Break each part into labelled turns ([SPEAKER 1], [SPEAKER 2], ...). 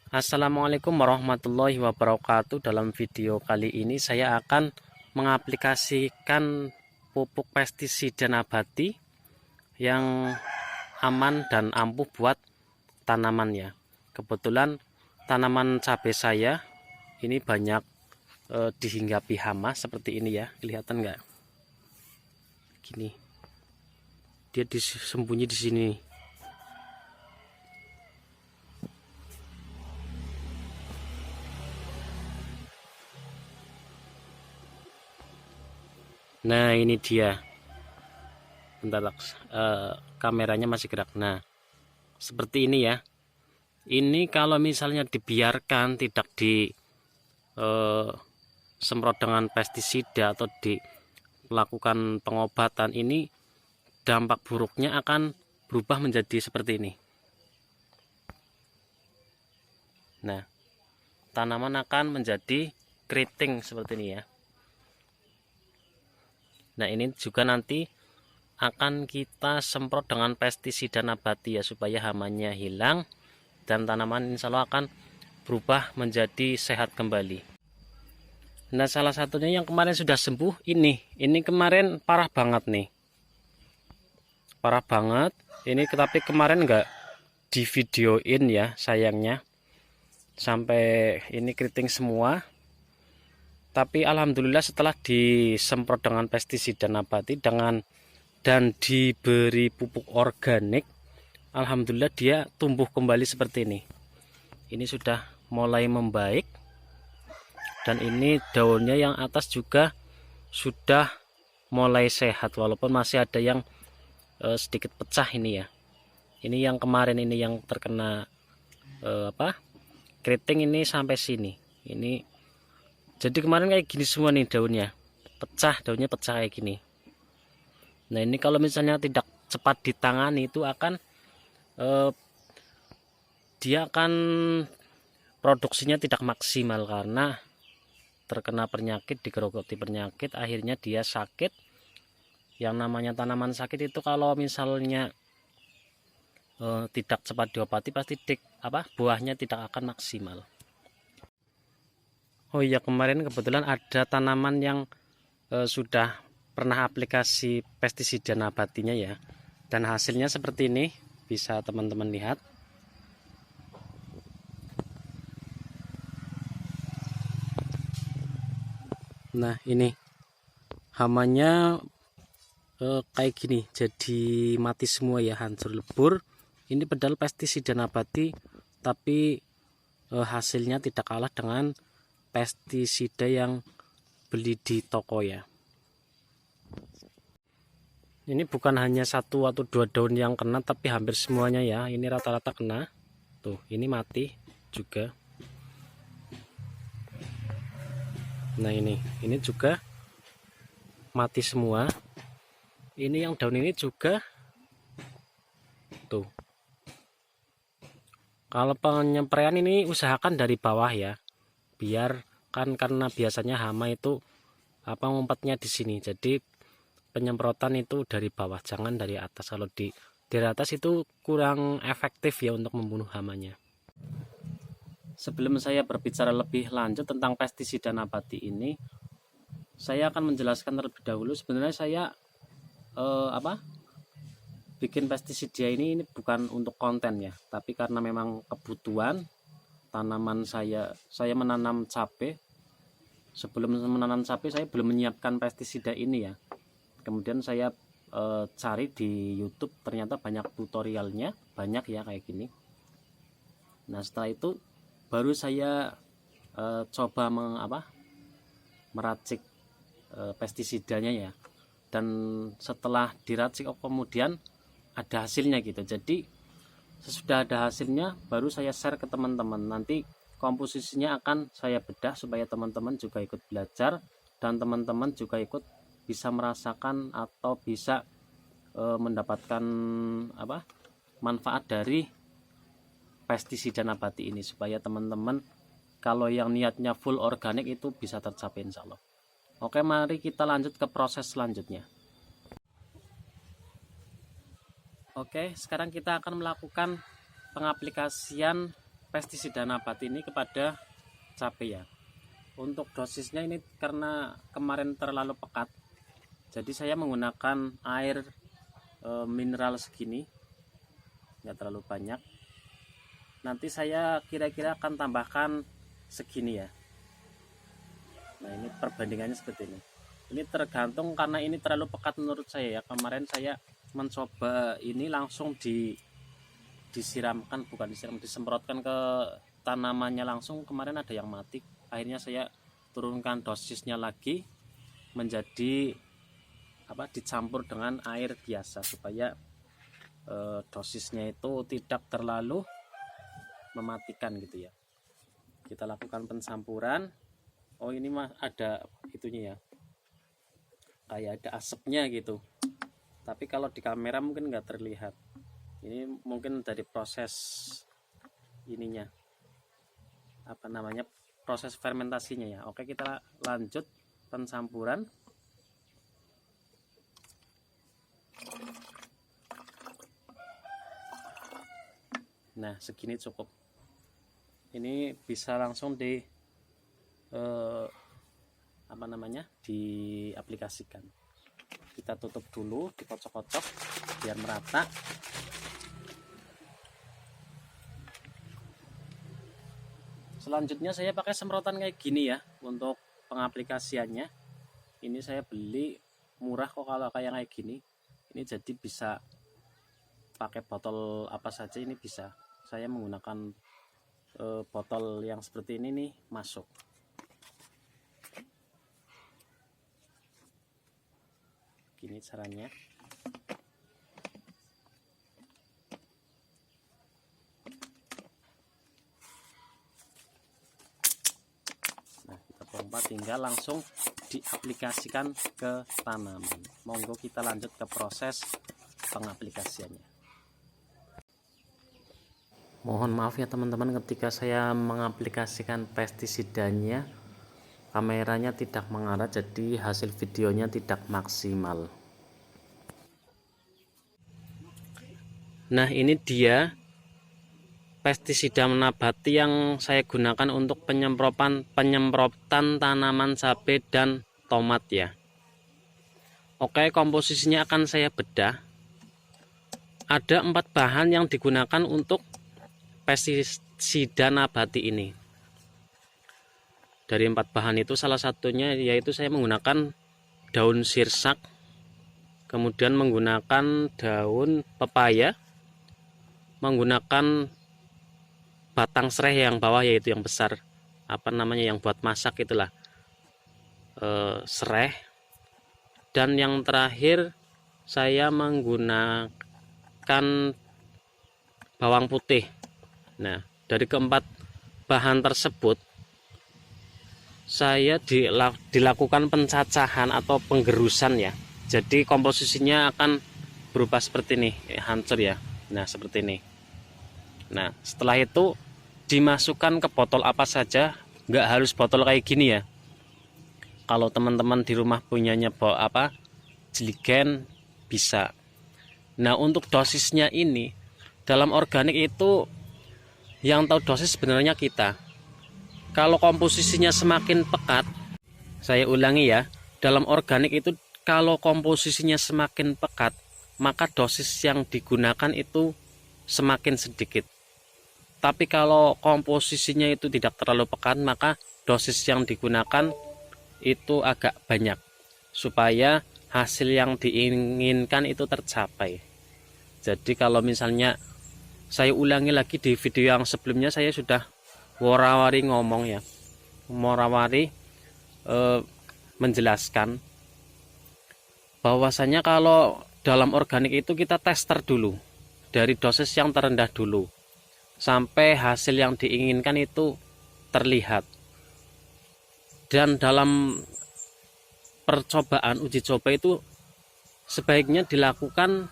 [SPEAKER 1] Assalamualaikum warahmatullahi wabarakatuh. Dalam video kali ini saya akan mengaplikasikan pupuk pestisida nabati yang aman dan ampuh buat tanaman ya. Kebetulan tanaman cabai saya ini banyak dihinggapi hama seperti ini ya. Kelihatan nggak? Gini. Dia disembunyi di sini. Nah, ini dia. Bentar, kameranya masih gerak. Nah, seperti ini ya. Ini kalau misalnya dibiarkan tidak semprot dengan pestisida atau dilakukan pengobatan, ini dampak buruknya akan berubah menjadi seperti ini. Nah, tanaman akan menjadi keriting seperti ini ya. Nah, ini juga nanti akan kita semprot dengan pestisida nabati ya, supaya hamanya hilang dan tanaman insya Allah akan berubah menjadi sehat kembali. Nah, salah satunya yang kemarin sudah sembuh ini kemarin parah banget nih, parah banget ini, tapi kemarin enggak di videoin ya, sayangnya sampai ini keriting semua. Tapi alhamdulillah setelah disemprot dengan pestisida nabati dan diberi pupuk organik, alhamdulillah dia tumbuh kembali seperti ini. Ini sudah mulai membaik, dan ini daunnya yang atas juga sudah mulai sehat, walaupun masih ada yang sedikit pecah ini ya. Ini yang kemarin ini yang terkena keriting ini sampai sini. Ini jadi kemarin kayak gini semua nih daunnya pecah kayak gini. Nah, ini kalau misalnya tidak cepat ditangani itu akan dia akan produksinya tidak maksimal karena terkena penyakit, digerogoti penyakit, akhirnya dia sakit. Yang namanya tanaman sakit itu kalau misalnya tidak cepat diobati pasti buahnya tidak akan maksimal. Oh iya, kemarin kebetulan ada tanaman yang sudah pernah aplikasi pestisida nabatinya ya, dan hasilnya seperti ini, bisa teman-teman lihat. Nah, ini hamanya kayak gini, jadi mati semua ya, hancur lebur. Ini padahal pestisida nabati, tapi hasilnya tidak kalah dengan pestisida yang beli di toko ya. Ini bukan hanya satu atau dua daun yang kena, tapi hampir semuanya ya. Ini rata-rata kena. Tuh, ini mati juga. Nah, ini juga mati semua. Ini yang daun ini juga tuh. Kalau penyempraian ini usahakan dari bawah ya, biar karena biasanya hama itu ngumpetnya di sini, jadi penyemprotan itu dari bawah, jangan dari atas. Kalau dari atas itu kurang efektif ya untuk membunuh hamanya. Sebelum saya berbicara lebih lanjut tentang pestisida nabati ini, saya akan menjelaskan terlebih dahulu. Sebenarnya saya bikin pestisida ini bukan untuk konten ya, tapi karena memang kebutuhan tanaman saya menanam cabai. Sebelum menanam cabai saya belum menyiapkan pestisida ini ya. Kemudian saya cari di YouTube, ternyata banyak tutorialnya, banyak ya kayak gini. Nah, setelah itu baru saya coba meracik pestisidanya ya. Dan setelah diracik kemudian ada hasilnya gitu. Jadi sesudah ada hasilnya baru saya share ke teman-teman. Nanti komposisinya akan saya bedah supaya teman-teman juga ikut belajar dan teman-teman juga ikut bisa merasakan atau bisa mendapatkan manfaat dari pestisida nabati ini, supaya teman-teman kalau yang niatnya full organik itu bisa tercapai insya Allah. Oke, mari kita lanjut ke proses selanjutnya. Oke, sekarang kita akan melakukan pengaplikasian pestisida nabati ini kepada cabai ya. Untuk dosisnya ini karena kemarin terlalu pekat, jadi saya menggunakan air mineral segini, nggak terlalu banyak. Nanti saya kira-kira akan tambahkan segini ya. Nah, ini perbandingannya seperti ini. Ini tergantung karena ini terlalu pekat menurut saya ya. Kemarin saya mencoba ini langsung disiramkan, bukan disiram, disemprotkan ke tanamannya langsung. Kemarin ada yang mati. Akhirnya saya turunkan dosisnya lagi menjadi dicampur dengan air biasa supaya dosisnya itu tidak terlalu mematikan gitu ya. Kita lakukan pencampuran. Oh, ini mah ada itunya ya, kayak ada asapnya gitu, tapi kalau di kamera mungkin nggak terlihat. Ini mungkin dari proses ininya, proses fermentasinya ya. Oke, kita lanjut pencampuran. Nah, segini cukup. Ini bisa langsung diaplikasikan. Kita tutup dulu, dikocok-kocok biar merata. Selanjutnya saya pakai semprotan kayak gini ya untuk pengaplikasiannya. Ini saya beli murah kok kalau kayak gini. Ini jadi bisa pakai botol apa saja, ini bisa. Saya menggunakan botol yang seperti ini nih, masuk. Gini caranya. Nah, kita pompa, tinggal langsung diaplikasikan ke tanaman. Monggo kita lanjut ke proses pengaplikasiannya. Mohon maaf ya teman-teman, ketika saya mengaplikasikan pestisidanya kameranya tidak mengarah, jadi hasil videonya tidak maksimal. Nah, ini dia pestisida nabati yang saya gunakan untuk penyemprotan tanaman cabai dan tomat ya. Oke, komposisinya akan saya bedah. Ada 4 bahan yang digunakan untuk pestisida nabati ini. Dari 4 bahan itu salah satunya yaitu saya menggunakan daun sirsak, kemudian menggunakan daun pepaya, menggunakan batang serai yang bawah yaitu yang besar, yang buat masak itulah, serai. Dan yang terakhir saya menggunakan bawang putih. Nah, dari keempat bahan tersebut saya dilakukan pencacahan atau penggerusan ya. Jadi komposisinya akan berubah seperti ini, hancur ya. Nah, seperti ini. Nah, setelah itu dimasukkan ke botol apa saja, nggak harus botol kayak gini ya. Kalau teman-teman di rumah punyanya jeligen bisa. Nah, untuk dosisnya ini dalam organik itu yang tahu dosis sebenarnya kita. Kalau komposisinya semakin pekat, saya ulangi ya, dalam organik itu kalau komposisinya semakin pekat, maka dosis yang digunakan itu semakin sedikit. Tapi kalau komposisinya itu tidak terlalu pekat, maka dosis yang digunakan itu agak banyak supaya hasil yang diinginkan itu tercapai. Jadi kalau misalnya saya ulangi lagi, di video yang sebelumnya saya sudah warawari ngomong ya, menjelaskan bahwasanya kalau dalam organik itu kita tester dulu dari dosis yang terendah dulu sampai hasil yang diinginkan itu terlihat. Dan dalam percobaan uji coba itu sebaiknya dilakukan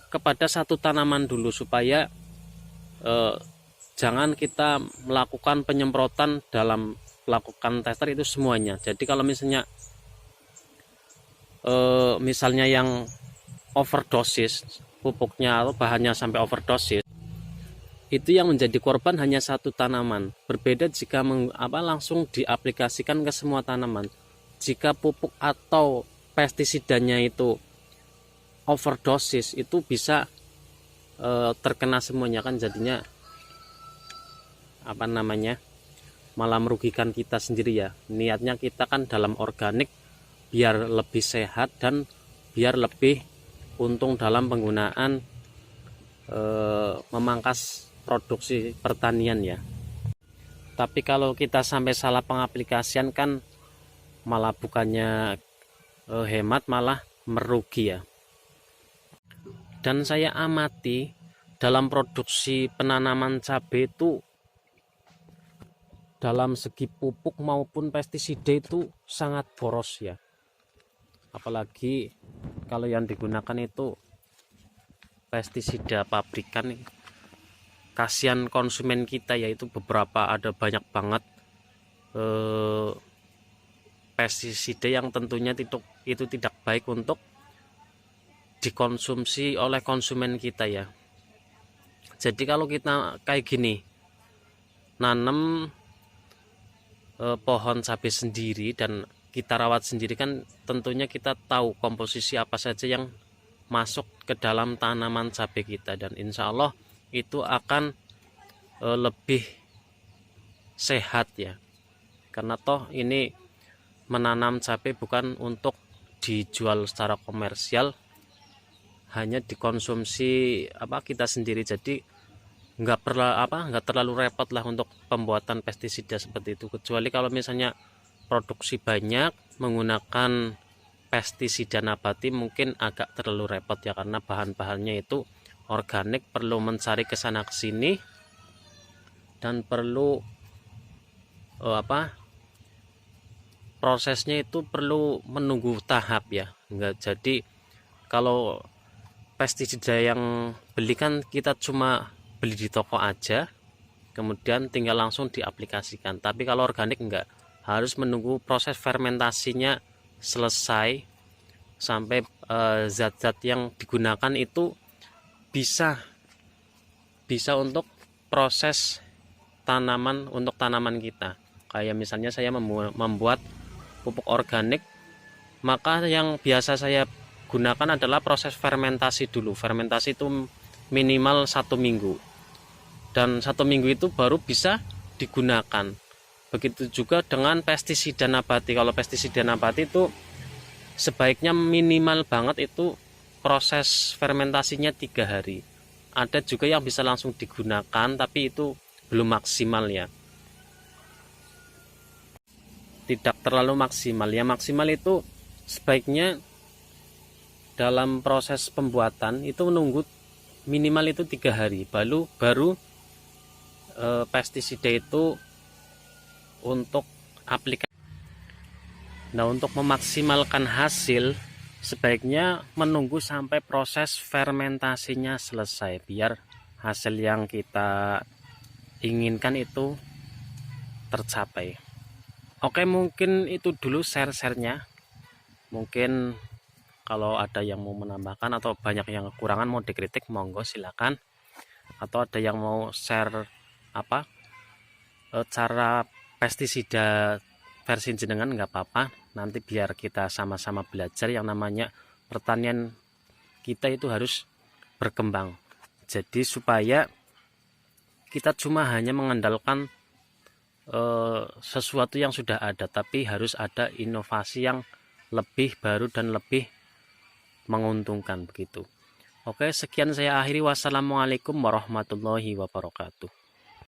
[SPEAKER 1] kepada satu tanaman dulu supaya jangan kita melakukan penyemprotan dalam melakukan tester itu semuanya. Jadi kalau misalnya yang overdosis pupuknya atau bahannya sampai overdosis, itu yang menjadi korban hanya satu tanaman. Berbeda jika langsung diaplikasikan ke semua tanaman. Jika pupuk atau pestisidanya itu overdosis, itu bisa terkena semuanya, kan jadinya malah merugikan kita sendiri ya. Niatnya kita kan dalam organik biar lebih sehat dan biar lebih untung dalam penggunaan memangkas produksi pertanian ya. Tapi kalau kita sampai salah pengaplikasian kan malah bukannya hemat, malah merugi ya. Dan saya amati dalam produksi penanaman cabai itu, dalam segi pupuk maupun pestisida itu sangat boros ya. Apalagi kalau yang digunakan itu pestisida pabrikan. Kasihan konsumen kita, yaitu ada banyak banget pestisida yang tentunya itu tidak baik untuk dikonsumsi oleh konsumen kita ya. Jadi kalau kita kayak gini nanam pohon cabai sendiri dan kita rawat sendiri, kan tentunya kita tahu komposisi apa saja yang masuk ke dalam tanaman cabai kita, dan insya Allah itu akan lebih sehat ya. Karena toh ini menanam cabai bukan untuk dijual secara komersial, hanya dikonsumsi kita sendiri. Jadi nggak terlalu repot lah untuk pembuatan pestisida seperti itu, kecuali kalau misalnya produksi banyak menggunakan pestisida nabati mungkin agak terlalu repot ya, karena bahan-bahannya itu organik, perlu mencari kesana kesini dan perlu prosesnya itu perlu menunggu tahap ya. Enggak, jadi kalau pestisida yang beli kan kita cuma beli di toko aja, kemudian tinggal langsung diaplikasikan. Tapi kalau organik enggak, harus menunggu proses fermentasinya selesai sampai zat-zat yang digunakan itu bisa untuk proses tanaman, untuk tanaman kita. Kayak misalnya saya membuat pupuk organik, maka yang biasa saya gunakan adalah proses fermentasi dulu. Fermentasi itu minimal 1 minggu, dan 1 minggu itu baru bisa digunakan. Begitu juga dengan pestisida nabati. Kalau pestisida nabati itu sebaiknya minimal banget itu proses fermentasinya 3 hari. Ada juga yang bisa langsung digunakan, tapi itu belum maksimal ya, tidak terlalu maksimal ya. Maksimal itu sebaiknya dalam proses pembuatan itu menunggu minimal itu 3 hari, baru pestisida itu untuk aplikasi. Nah, untuk memaksimalkan hasil sebaiknya menunggu sampai proses fermentasinya selesai, biar hasil yang kita inginkan itu tercapai. Oke, mungkin itu dulu share-nya. Mungkin kalau ada yang mau menambahkan atau banyak yang kekurangan mau dikritik, monggo silakan. Atau ada yang mau share cara pestisida versi jenengan, nggak apa-apa. Nanti biar kita sama-sama belajar. Yang namanya pertanian kita itu harus berkembang. Jadi supaya kita cuma hanya mengandalkan sesuatu yang sudah ada, tapi harus ada inovasi yang lebih baru dan lebih menguntungkan begitu. Oke, sekian saya akhiri. Wassalamualaikum warahmatullahi wabarakatuh.